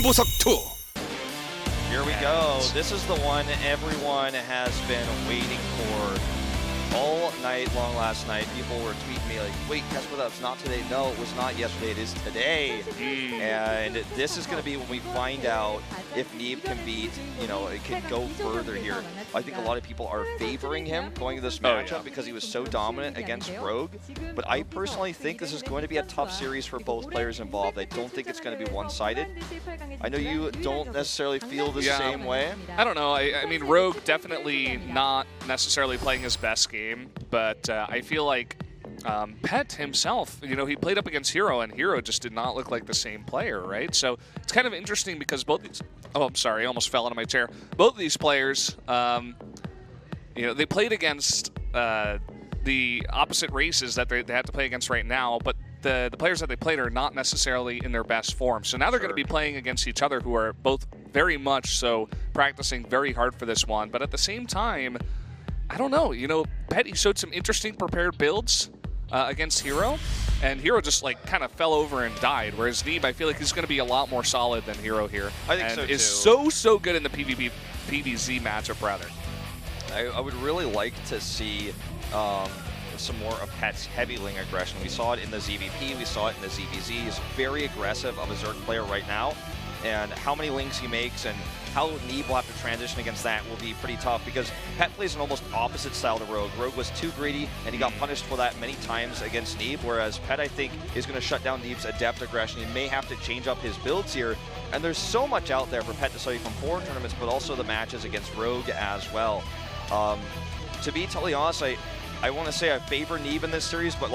승부석 2. Here we go. This is the one everyone has been waiting for all night long last night. People were tweeting me like, wait, Casper, that's not today. No, it was not yesterday. It is today. And this is going to be when we find out if Neeb can beat, it can go further here. I think a lot of people are favoring him going to this matchup because he was so dominant against Rogue. But I personally think this is going to be a tough series for both players involved. I don't think it's going to be one-sided. I know you don't necessarily feel the same way. I don't know. I mean, Rogue definitely not necessarily playing his best game, but I feel like Pet himself, he played up against Hero, and Hero just did not look like the same player, right? So it's kind of interesting because both these... Oh, I'm sorry. I almost fell out of my chair. Both of these players, they played against the opposite races that they have to play against right now, but the players that they played are not necessarily in their best form. So now they're going to be playing against each other, who are both very much so practicing very hard for this one. But at the same time, I don't know. Pet, he showed some interesting prepared builds against Hero, and Hero just kind of fell over and died. Whereas Neeb, I feel like he's going to be a lot more solid than Hero here. I think so too. Is so good in the PvZ matchup, rather. I would really like to see some more of Pet's heavy lane aggression. We saw it in the ZVP, we saw it in the ZVZ. He's very aggressive of a Zerg player right now, and how many links he makes and how Neeb will have to transition against that will be pretty tough because Pet plays an almost opposite style to Rogue. Rogue was too greedy, and he got punished for that many times against Neeb, whereas Pet, I think, is going to shut down Neeb's adept aggression. He may have to change up his builds here, and there's so much out there for Pet to study from foreign tournaments, but also the matches against Rogue as well. To be totally honest, I want to say I favor Neeb in this series, but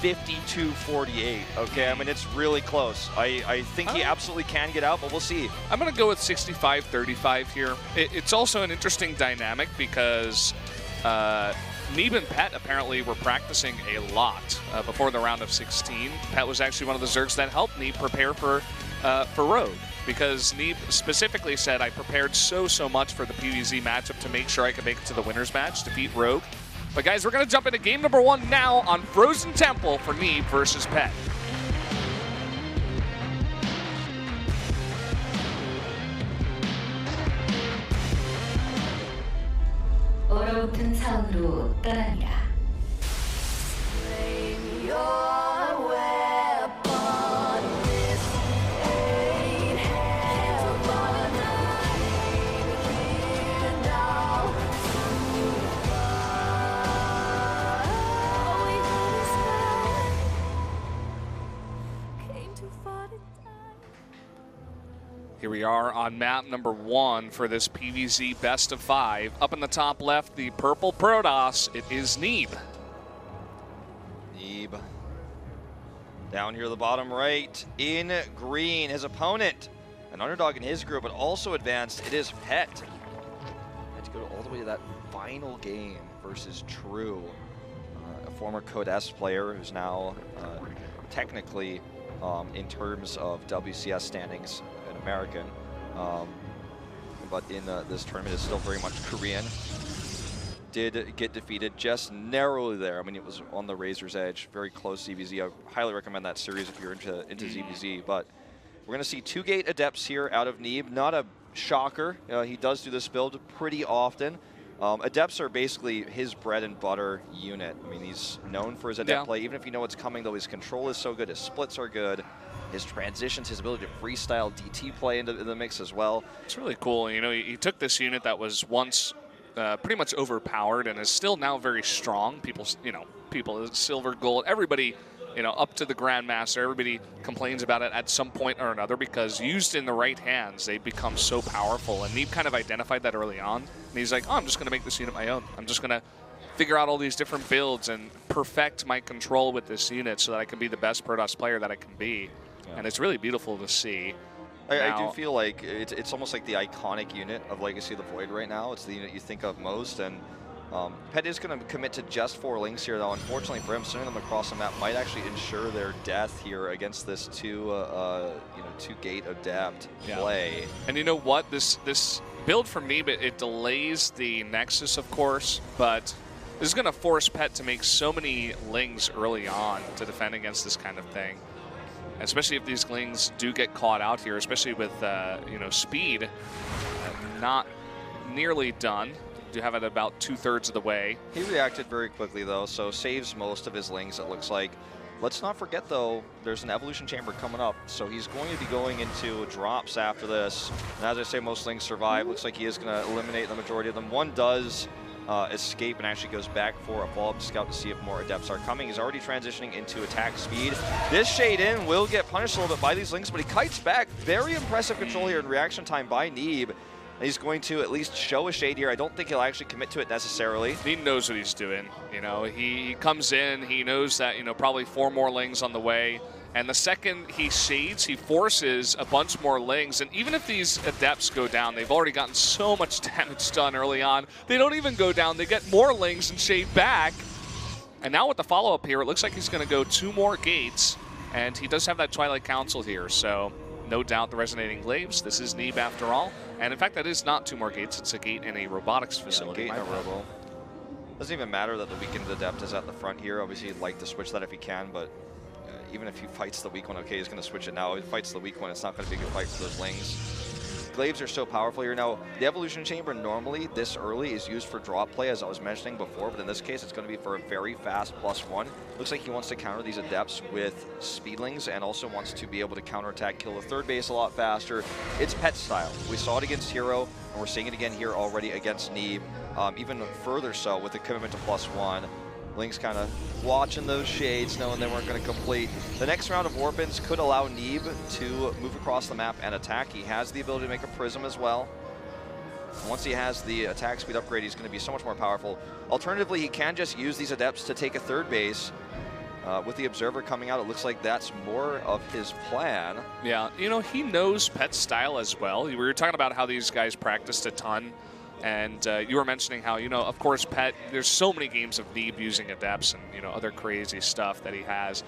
52-48, okay? I mean, it's really close. I think he absolutely can get out, but we'll see. I'm going to go with 65-35 here. It's also an interesting dynamic because Neeb and Pet apparently were practicing a lot before the round of 16. Pet was actually one of the Zergs that helped Neeb prepare for Rogue, because Neeb specifically said, I prepared so much for the PvZ matchup to make sure I could make it to the winner's match, defeat Rogue. But guys, we're going to jump into game number 1 now on Frozen Temple for Neeb versus Pet. 얼어붙은 사원으로 떠납니다. Here we are on map number 1 for this PvZ best of 5. Up in the top left, the purple Protoss, it is Neeb. Neeb. Down here at the bottom right, in green, his opponent, an underdog in his group, but also advanced, it is Pet. Had to go all the way to that final game versus True, a former Code S player who's now technically, in terms of WCS standings, an American, but in this tournament is still very much Korean. Did get defeated just narrowly there. I mean, it was on the razor's edge, very close ZVZ. I highly recommend that series if you're into ZVZ. But we're going to see 2-gate adepts here out of Neeb. Not a shocker. He does do this build pretty often. Adepts are basically his bread and butter unit. I mean, he's known for his adept play. Even if you know what's coming, though, his control is so good, his splits are good, his transitions, his ability to freestyle DT play into the mix as well. It's really cool. He took this unit that was once pretty much overpowered and is still now very strong. People, silver, gold, everybody, up to the Grandmaster, everybody complains about it at some point or another because used in the right hands, they become so powerful. And Neeb kind of identified that early on. And he's like, oh, I'm just going to make this unit my own. I'm just going to figure out all these different builds and perfect my control with this unit so that I can be the best Protoss player that I can be. Yeah. And it's really beautiful to see. I do feel like it's almost like the iconic unit of Legacy of the Void right now. It's the unit you think of most, and Pet is going to commit to just 4 links here, though. Unfortunately for him, sending them across the map might actually ensure their death here against this 2-gate adept play. And you know what? This build from Neeb, it delays the Nexus, of course, but this is going to force Pet to make so many lings early on to defend against this kind of thing. especially if these Lings do get caught out here, especially with speed not nearly done. Do have it about 2/3 of the way. He reacted very quickly though, so saves most of his Lings, it looks like. Let's not forget though, there's an Evolution Chamber coming up, so he's going to be going into drops after this. And as I say, most Lings survive. Looks like he is going to eliminate the majority of them. One does escape and actually goes back for a follow-up scout to see if more Adepts are coming. He's already transitioning into attack speed. This Shade In will get punished a little bit by these Lings, but he kites back. Very impressive control here in reaction time by Neeb. And he's going to at least show a Shade here. I don't think he'll actually commit to it necessarily. He knows what he's doing. He comes in, he knows that, probably 4 more Lings on the way. And the second he shades, he forces a bunch more Lings. And even if these Adepts go down, they've already gotten so much damage done early on. They don't even go down. They get more Lings and shade back. And now with the follow-up here, it looks like he's going to go 2 more gates. And he does have that Twilight Council here. So no doubt the Resonating Glaives. This is Neeb after all. And in fact, that is not 2 more gates. It's a gate in a robotics facility. Yeah, gate and a robo. Doesn't even matter that the weakened Adept is at the front here. Obviously, he'd like to switch that if he can, but even if he fights the weak one, okay, he's going to switch it now. If he fights the weak one, it's not going to be a good fight for those Lings. Glaives are so powerful here. Now, the Evolution Chamber normally this early is used for drop play, as I was mentioning before, but in this case, it's going to be for a very fast +1. Looks like he wants to counter these Adepts with Speedlings and also wants to be able to counterattack, kill the third base a lot faster. It's Pet style. We saw it against Hero, and we're seeing it again here already against Neeb, even further so with the commitment to +1. Lings kind of watching those shades, knowing they weren't going to complete. The next round of Warpins could allow Neeb to move across the map and attack. He has the ability to make a Prism as well. Once he has the attack speed upgrade, he's going to be so much more powerful. Alternatively, he can just use these Adepts to take a third base. With the Observer coming out, it looks like that's more of his plan. Yeah, he knows Pet style as well. We were talking about how these guys practiced a ton. And you were mentioning how, of course, Pet, there's so many games of Neeb using Adepts and, other crazy stuff that he has.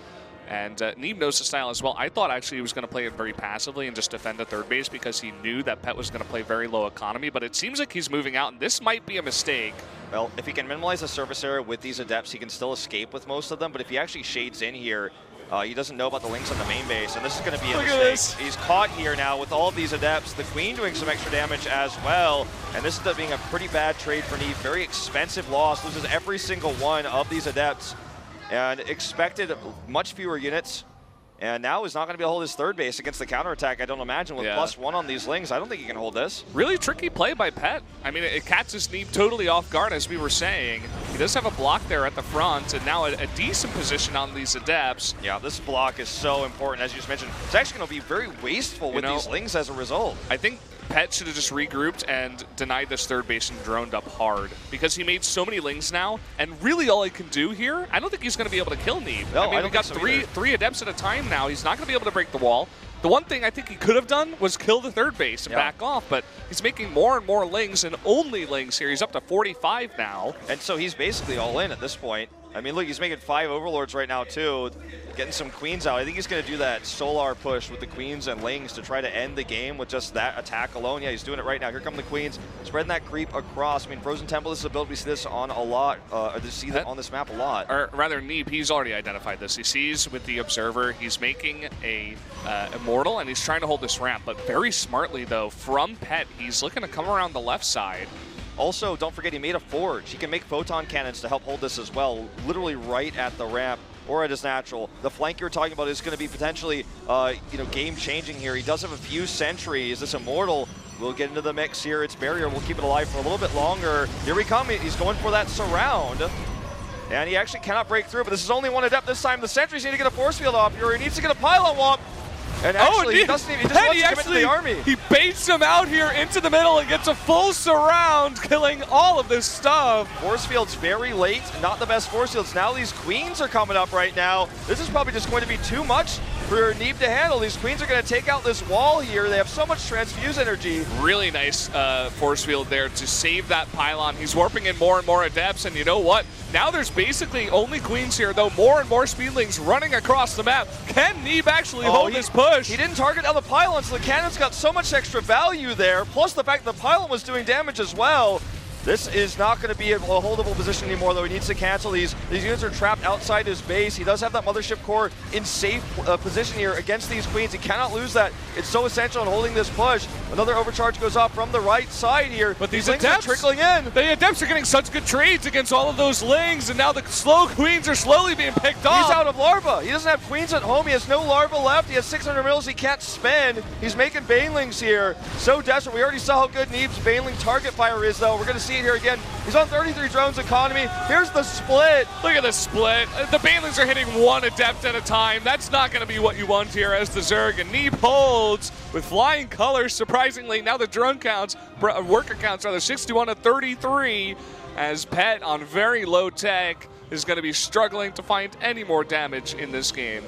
And Neeb knows the style as well. I thought actually he was going to play it very passively and just defend the third base because he knew that Pet was going to play very low economy, but it seems like he's moving out, and this might be a mistake. Well, if he can minimize the surface area with these Adepts, he can still escape with most of them, but if he actually shades in here, he doesn't know about the Lings on the main base, and this is going to be a mistake. He's caught here now with all of these Adepts. The Queen doing some extra damage as well, and this ends up being a pretty bad trade for Neeb. Very expensive loss, loses every single one of these Adepts, and expected much fewer units. And now he's not going to be able to hold his third base against the counterattack, I don't imagine. With +1 on these Lings, I don't think he can hold this. Really tricky play by Pet. I mean, it catches Neeb totally off guard, as we were saying. He does have a block there at the front, and now a decent position on these Adepts. Yeah, this block is so important, as you just mentioned. It's actually going to be very wasteful with these Lings as a result. I think Pet should have just regrouped and denied this third base and droned up hard, because he made so many Lings now, and really all he can do here, I don't think he's going to be able to kill Neeb. No, I mean, we've got three Adepts at a time now. He's not going to be able to break the wall. The one thing I think he could have done was kill the third base and back off, but he's making more and more Lings, and only Lings here. He's up to 45 now. And so he's basically all in at this point. I mean, look, he's making 5 Overlords right now, too, getting some Queens out. I think he's going to do that Solar push with the Queens and Lings to try to end the game with just that attack alone. Yeah, he's doing it right now. Here come the Queens, spreading that creep across. I mean, Frozen Temple, this is a build we see this on a lot, that on this map a lot. Or rather, Neeb, he's already identified this. He sees with the Observer, he's making a Immortal, and he's trying to hold this ramp. But very smartly, though, from Pet, he's looking to come around the left side. Also, don't forget he made a forge. He can make photon cannons to help hold this as well, literally right at the ramp or at his natural. The flank you're talking about is going to be potentially, game-changing here. He does have a few sentries. This Immortal will get into the mix here. It's Barrier. We'll keep it alive for a little bit longer. Here we come. He's going for that surround. And he actually cannot break through, but this is only one Adept this time. The sentries need to get a force field off here. He needs to get a pylon walk. And actually, he doesn't even, he just wants to commit to the army. He baits him out here into the middle and gets a full surround, killing all of this stuff. Force field's very late, not the best force fields. Now these Queens are coming up right now. This is probably just going to be too much for Neeb to handle. These Queens are going to take out this wall here. They have so much transfuse energy. Really nice force field there to save that pylon. He's warping in more and more Adepts, and you know what? Now there's basically only Queens here, though more and more Speedlings running across the map. Can Neeb actually hold this push? He didn't target down the pylon, so the cannon's got so much extra value there, plus the fact the pylon was doing damage as well. This is not going to be a holdable position anymore, though. He needs to cancel these. These units are trapped outside his base. He does have that Mothership Core in safe position here against these Queens. He cannot lose that. It's so essential in holding this push. Another overcharge goes off from the right side here. But these Lings are Adepts trickling in. The Adepts are getting such good trades against all of those Lings, and now the slow Queens are slowly being picked off. He's out of Larva. He doesn't have Queens at home. He has no Larva left. He has 600 mils he can't spend. He's making Banelings here. So desperate. We already saw how good Neeb's Baneling target fire is, though. We're going to see it here again. He's on 33 drones economy. Here's the split. Look at the split. The Banelings are hitting one Adept at a time. That's not going to be what you want here as the Zerg. And Neeb holds with flying colors. Surprisingly, now the drone counts, worker counts are 61 to 33 as Pet on very low tech is going to be struggling to find any more damage in this game.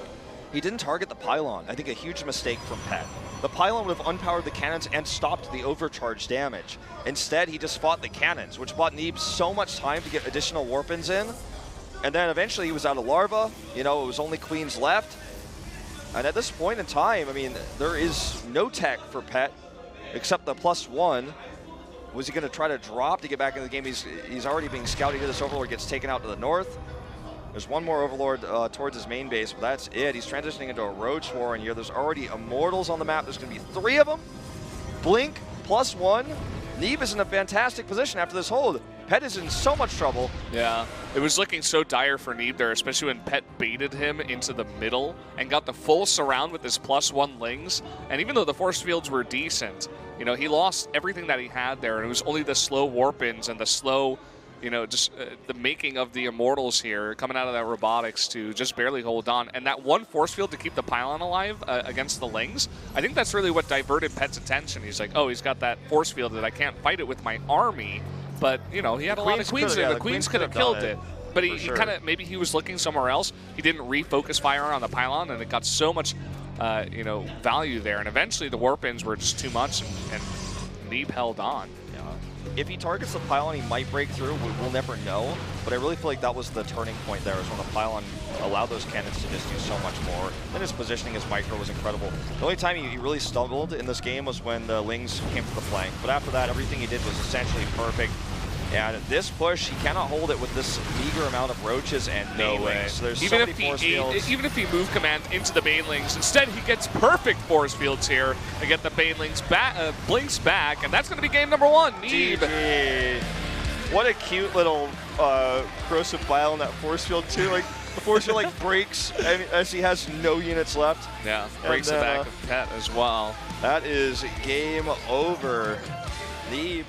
He didn't target the pylon. I think a huge mistake from Pet. The pylon would have unpowered the cannons and stopped the overcharge damage. Instead, he just fought the cannons, which bought Neeb so much time to get additional warpins in. And then eventually he was out of Larva. You know, it was only Queens left. And at this point in time, I mean, there is no tech for Pet except the +1. Was he going to try to drop to get back in the game? He's already being scouted here. This Overlord gets taken out to the north. There's one more Overlord towards his main base, but that's it. He's transitioning into a Roach Warren here. There's already Immortals on the map. There's going to be 3 of them. Blink +1. Neeb is in a fantastic position after this hold. Pet is in so much trouble. Yeah, it was looking so dire for Neeb there, especially when Pet baited him into the middle and got the full surround with his +1 Lings. And even though the force fields were decent, you know, he lost everything that he had there, and it was only the slow warp-ins and the slow, you know, just the making of the Immortals here, coming out of that robotics to just barely hold on. And that one force field to keep the pylon alive against the Lings, I think that's really what diverted Pet's attention. He's like, oh, he's got that force field that I can't fight it with my army. But, you know, he had a lot of Queens there. The Queens could have killed it. But he kind of, maybe he was looking somewhere else. He didn't refocus fire on the pylon, and it got so much, you know, value there. And eventually the warp-ins were just too much, and Neeb held on. If he targets the pylon, he might break through. We'll never know. But I really feel like that was the turning point there, is when the pylon allowed those cannons to just do so much more. Then his positioning as micro was incredible. The only time he really stumbled in this game was when the Lings came to the flank. But after that, everything he did was essentially perfect. And this push, he cannot hold it with this meager amount of Roaches and Banelings. So there's even so many force fields. Even if he moved command into the Banelings, instead he gets perfect force fields here to get the Banelings back, Blinks back, and that's going to be game number 1. Neeb. GG. What a cute little corrosive bile in that force field too. Like the force field like breaks as he has no units left. Yeah, breaks the back of Pet as well. That is game over. Neeb.